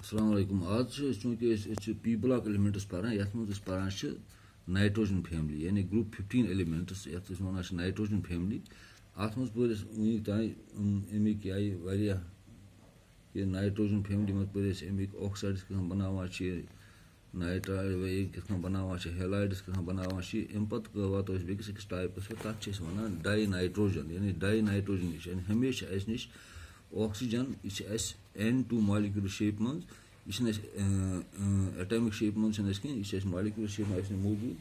Assalamu alaikum. आज चूंकि P block elements पारान यथ मज पारान नाइट्रोजन फैमिली यानी ग्रुप 15 एलिमेंट्स यथ वन नाइट्रोजन फैमिली अत मज पे वनिक तान अमिक आई वारिया ये नाइट्रोजन फैमिली मज पे अमिक ऑक्साइड्स कहाँ बनावान नाइट्राइड कहाँ बनावान हेलाइड्स कहाँ बनावान अम पे वातो बेकिस अकिस टाइपस पे तथ वन डाई नाइट्रोजन यानी डाई नाइट्रोजन नश हमेशा अस नश ऑक्सीजन यह N2 मॉलिक्यूलर शेप मज यह एटॉमिक शेप मज कह मॉलिक्यूलर शेप मज मौजूद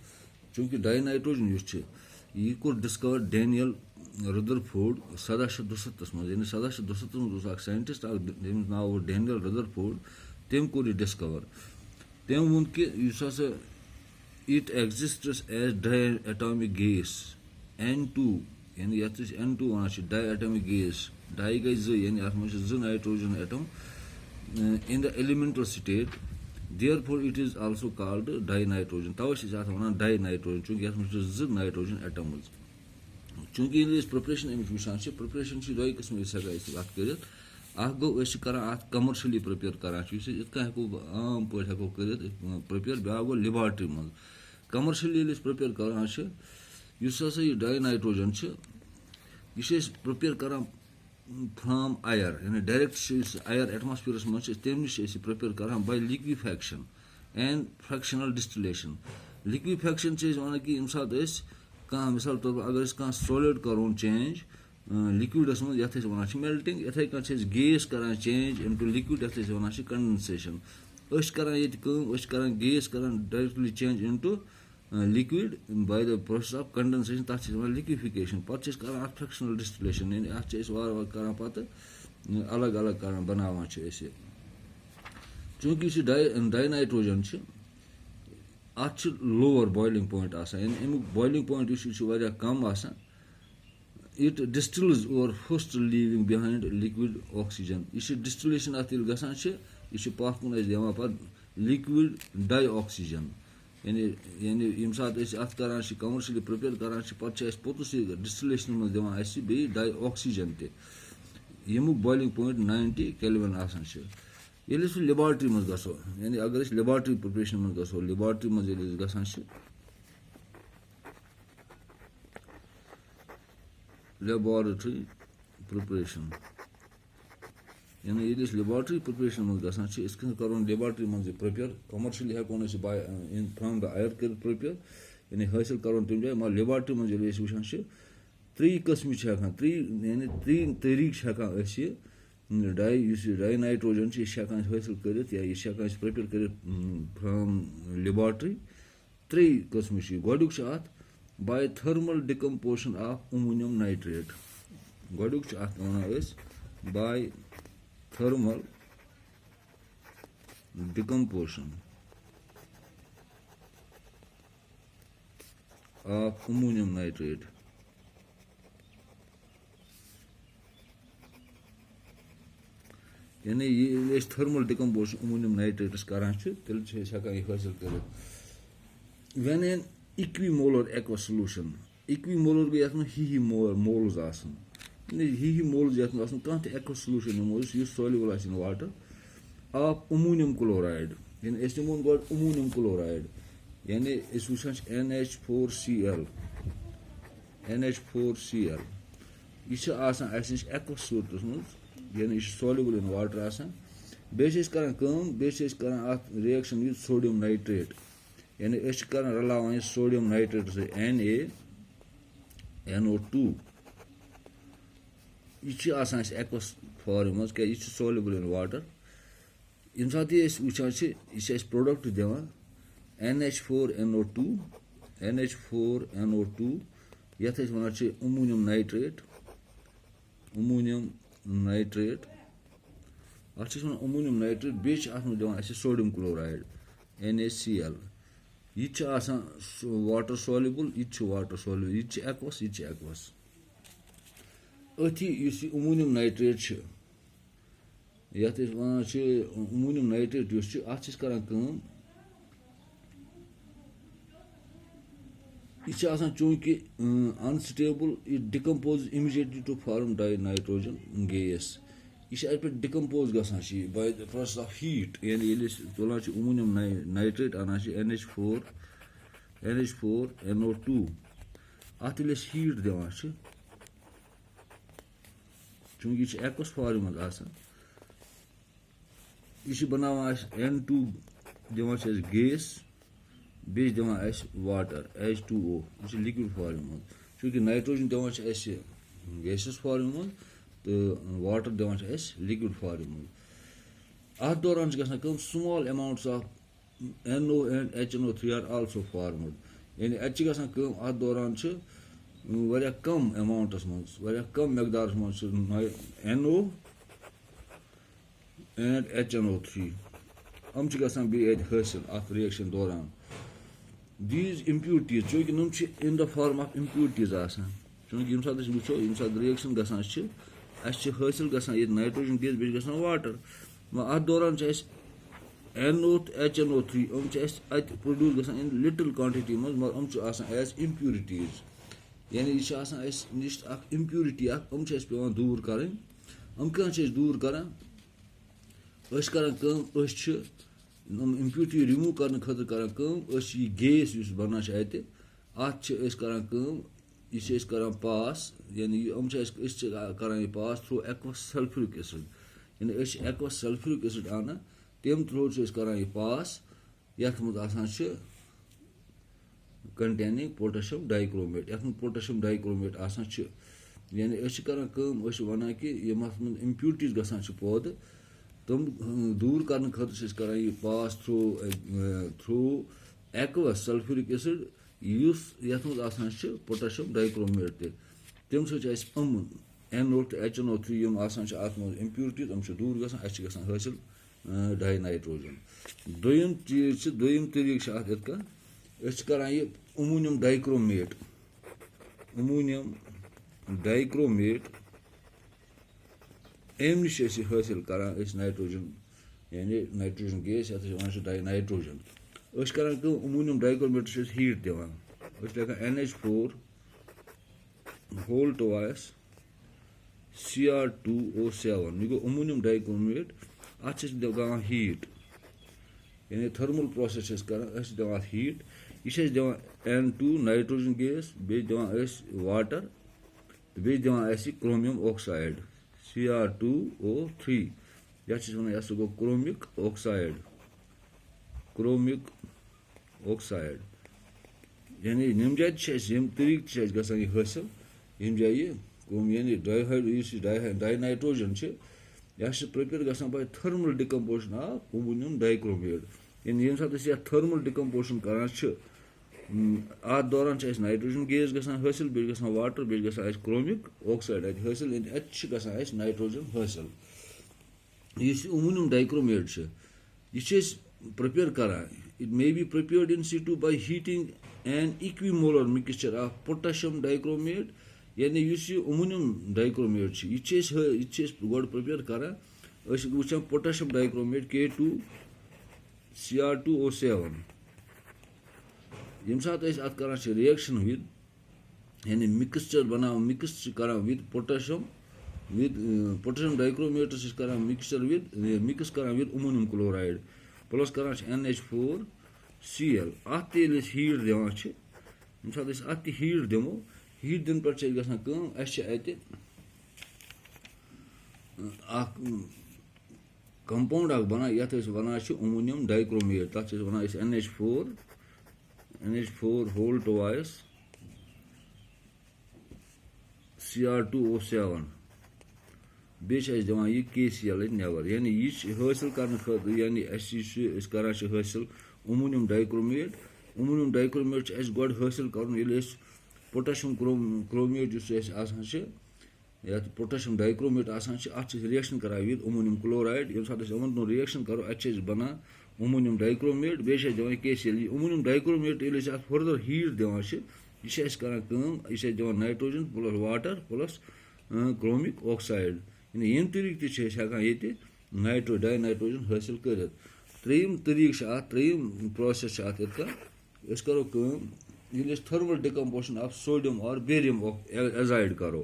चूंकि डाई नाइट्रोजन यह कोर डिस्कवर डैनियल रदरफोर्ड 1767 मज यानी 1767 मज साइंटिस्ट नाव डैनियल रदरफोर्ड तम कोर यह डिस्कवर तम वोन कि it exists as diatomic gas N2 यानी यथ N2 वन डाई एटॉमिक गैस डाई गई यानी अत मज nitrogen atom in the elemental state therefore it is also called dinitrogen तवे वन डाई नाइट्रोजन चूंकि यथ मज नाइट्रोजन एटम चूंकि प्रिपरेशन अमिक वुचान प्रिपरेशन दो किस्म कर गो कर कमर्शली प्रिपेयर करान हेको आम पे हेको कर प्रिपेयर ब्या गो लेबॉर्ट्री मज कमर्शली प्रिपेयर करान यह डाई नाइट्रोजन यह प्रिपेयर करान फ्रॉम आयर यानी डायरेक्ट आयर एटमॉस्फेयर मज तम नश प्रिपेयर करान by liquefaction and fractional distillation liquefaction वन कि यम सात कह मिसाल तौर पर अगर कह सॉलिड करोन चेंज लिक्विडस मज यथ वन मेल्टिंग इथे कन गैस करान चेंज इनटू लिक्विड यथ वन कंडेंसेशन करान गैस करान directly change into liquid by the process of condensation तथ लिक्विफिकेशन पे करान फ्रैक्शनल डिस्टिलेशन यानी अत वार वार करान पत अलग अलग करान बनावान चूंकि डाई नाइट्रोजन अत लोअर बॉइलिंग पॉइंट यानी अमुक बॉइलिंग पॉइंट यह कम it distils over first leaving behind liquid oxygen यह डिस्टिलेशन अत गसान यह पथ कुन दिवान पे लिक्विड डाई ऑक्सीजन यानी यम सात अत करान कमर्शली प्रिपेयर करान पे पोतुस डिस्टिलेशन मज दिवान बे डाई ऑक्सीजन तमुक बॉइलिंग पॉइंट 90 केल्विन आसान ये सह लेबॉर्ट्री मज गो यानी अगर लेबॉर्ट्री प्रिपरेशन मज गो लेबॉर्ट्री मज गसान लेबॉर्ट्री प्रिपरेशन यानी ये लेबॉर्ट्री प्रिपरेशन मज गसान करो लेबॉर्ट्री मज प्रिपेयर कमर्शली हेको बाय फ्रॉम द आयर कर प्रिपेयर यानी हासिल करो तम जाए मगर लेबॉर्ट्री मज वुचान 3 किस्म यानी 3 तरीक डाई नाइट्रोजन यह हासिल कर यह प्रिपेयर कर फ्रॉम लेबॉर्ट्री 3 किस्म गोडुक अत by thermal decomposition of ammonium nitrate गोडुक अत वन by thermal decomposition of ammonium nitrate यानी ये थर्मल डिकम्पोजिशन अमोनियम नाइट्रेटस करान तेल यह हासिल कर when an equimolar aqua solution equimolar गई अत ही मोल्स आसन ही मोल्स ये कह aqua solution NaMo soluble in water of ammonium chloride यानी नमो गो अमोनियम क्लोराइड यानी वुचान NH4Cl यह एक्वा सूरत मज यानी यह सॉल्युबल इन वाटर आसान बेस करान अत रिएक्शन सोडियम नाइट्रेट यानी रलावान सोडियम नाइट्रेट NaNO2 यह एक्वा फॉर्म मज क्या यह सॉल्युबल इन वाटर यम सात वुचान यह प्रोडक्ट दिवान NH4NO2 यथ वन अमोनियम नाइट्रेट अत अमोनियम नाइट्रेट बेस दिवान सोडियम क्लोराइड NaCl यह वाटर सॉल्युबल यह वाटर सॉल्युबल यह एक्वस अथी अमोनियम नाइट्रेट ये वन अमोनियम नाइट्रेट अत करान यह चूंकि unstable it decompose immediately to form dinitrogen gas यह अत पे डिकम्पोज गसान by the process of heat यानी तुलान अमोनियम नाइट्रेट अनान NH4NO2 अत हीट दिवान चूंकि यह एक्वस फॉर्म मज यह बनावान N2 दिवान गैस बे दिवान वाटर H2O यह लिक्विड फॉर्म मज चूंकि नाइट्रोजन दिवान गैसस फॉर्म मज तो वाटर दिवान लिक्विड फॉर्म मज अत दौरान गसान small amounts of NO and HNO3 are also formed यानी अत दौरान वारिया कम अमाउंटस मज वारिया कम मकदारस मज NO and HNO3 हम गसान बे हासिल अत रिएक्शन दौरान दीज इम्प्यूरिटीज चूंकि नम in the form of impurities आसान चूंकि यम सात वो यम सात रिएक्शन गसान हासिल गसान ये नाइट्रोजन गैस बे गसान वाटर अत दौरान NO तो HNO3 अत प्रोड्यूस गसान इन लिटिल क्वांटिटी मज मगर एज इम्प्यूरिटीज यानी यह निश इम्प्यूरिटी पेवान दूर कर दूर कर इम्प्यूरिटी रिमूव करने खतर कर गैस बनान अत पास यानी कर pass through aqueous sulphuric acid यानी एक्वस सल्फ्यूरिक एसिड आना तम थ्रू कर पास ये मज कंटेनिंग पोटेशियम डाइक्रोमेट ये पोटेशियम डाइक्रोमेट यानी वन कि यम इम्प्यूरिटीज गसान पौध तम दूर करने खतर कर pass through aqueous sulphuric acid ये मज पोटेशियम डाइक्रोमेट तम NO तो HNO3 यम अत इम्प्यूरिटीज दूर गसान हासिल डाई नाइट्रोजन दोयम चीज दोयम तरीक कर अमोनियम डाइक्रोमेट अम नश हासिल कर नाइट्रोजन यानी नाइट्रोजन गैस ये डाई नाइट्रोजन कर अमोनियम डाइक्रोमेट हीट दिवान NH4 होल टवाइस Cr2O7 यह गो अमोनियम डाइक्रोमेट अत दिवान हीट यानी थर्मल प्रोसेस कर दिवान हीट यह दिवान N2 नाइट्रोजन गैस बे दिवान वाटर तो बे दिवान क्रोमियम ऑक्साइड Cr2O3 यह गो क्रोमिक ऑक्साइड यानी यम जाय तरीक गसान हासिल यम जाय यानी डाई नाइट्रोजन यह प्रिपेयर गसान by thermal decomposition of ammonium dichromate यानी यम सात थर्मल डिकम्पोजिशन करान अत दौरान नाइट्रोजन गैस गसान हासिल बे गसान वाटर बे गसान क्रोमिक ऑक्साइड हासिल अत गसान नाइट्रोजन हासिल इस अमोनियम डाइक्रोमेट यह प्रिपेयर करान it may be prepared in situ by heating an equimolar mixture of potassium dichromate यानी अमोनियम डाइक्रोमेट यह गो प्रिपेयर कर वुचान पोटेशियम डाइक्रोमेट K2Cr2O7 यम सात अत कर रिएक्शन विद यानी मिक्सचर बना मिक्स कर विद पोटेशियम डाइक्रोमेट कर मिक्सचर विद मिक्स कर विद अमोनियम क्लोराइड प्लस कर NH4Cl अत हीट दिवान यम सात अत हीट दिमो हीट दिन पे गसान कंपाउंड बना ये वन अमोनियम डाइक्रोमेट तथ वन NH4 होल टवाइस Cr2O7 बे दिवान यह KCl नेबर यानी यह हासिल कर यानी कर हासिल अमोनियम डाइक्रोमेट गो हासिल कर पोटेशियम क्रोमेट या पोटेशियम डाइक्रोमेट अत रिएक्शन कर विद अमोनियम क्लोराइड यम सात रिएक्शन करो अत बना अमोनियम डाइक्रोमेट बे दिवान KCl अमोनियम डाइक्रोमेट अत फर्दर हीट दिवान यह दिवान nitrogen plus water plus chromic oxide यानी यम तरीक डाई नाइट्रोजन हासिल कर त्रेयम तरीक त्रेयम प्रोसेस करो थर्मल डिकम्पोजिशन ऑफ सोडियम और बेरियम एजाइड करो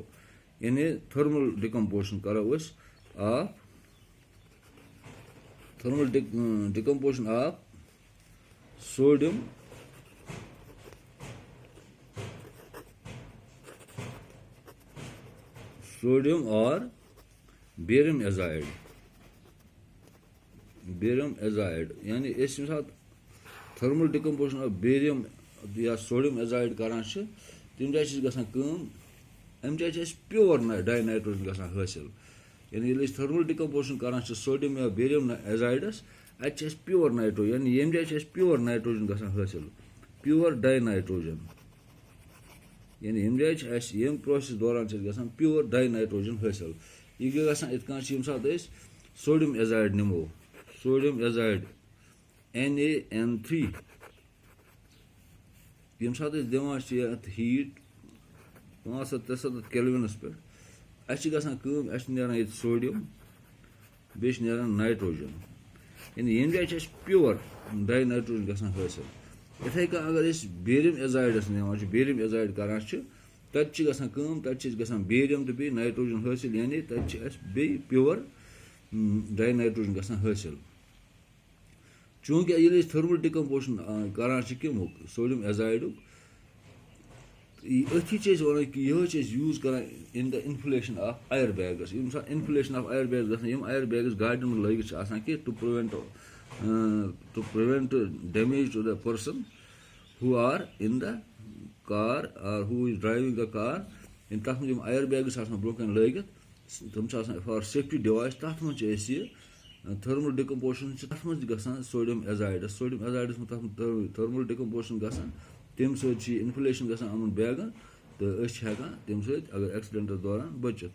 यानी थर्मल डिकम्पोजिशन करो of thermal decomposition of sodium or barium azide. Yani esim saat thermal decomposition of barium ya sodium azide karan çı tim jay çiz gasan kım em jay çiz pure dinitrogen gasan hasil. Yani yeli thermal decomposition karan çı sodium ya barium azides at çiz pure nitrogen. Yani yem jay çiz pure nitrogen gasan hasil. Pure dinitrogen. Yani yem jay çiz yem process doran çiz gasan pure dinitrogen hasil. İlgi gasan etkan çim saat es sodium azide nimo. Sodium azide NaN3 yem saat es devan çı heat 500 Kelvin'is pe. Aşı gasan kım aşı neran et sodium 5 neran nitrogen. Yani yem jay çiz pure dinitrogen gasan hasil. Ethay ka agar es barium azide es nevan çı barium azide karan çı tat çı gasan kım tat çı gasan barium te be nitrogen hasil yani tat çı es be pure dinitrogen gasan hasil. Çünkü yeli thermal decomposition karan çı kim sodium azide öthi çiz ona ki yeh çiz use karan in the inflation of airbags. Inflation of airbags gasan yem airbags garden mein lagit çı asan ki to prevent damage to the person who are in the car or who is driving the car. In tat mein airbags asan broken lagit tum çı asan for safety device tat mein çı esi thermal decomposition çı tat mein gasan sodium azide mein tat thermal decomposition gasan tem söz çı inflation gasan amun bagan to ös hekan tem söz agar accident doran bachit.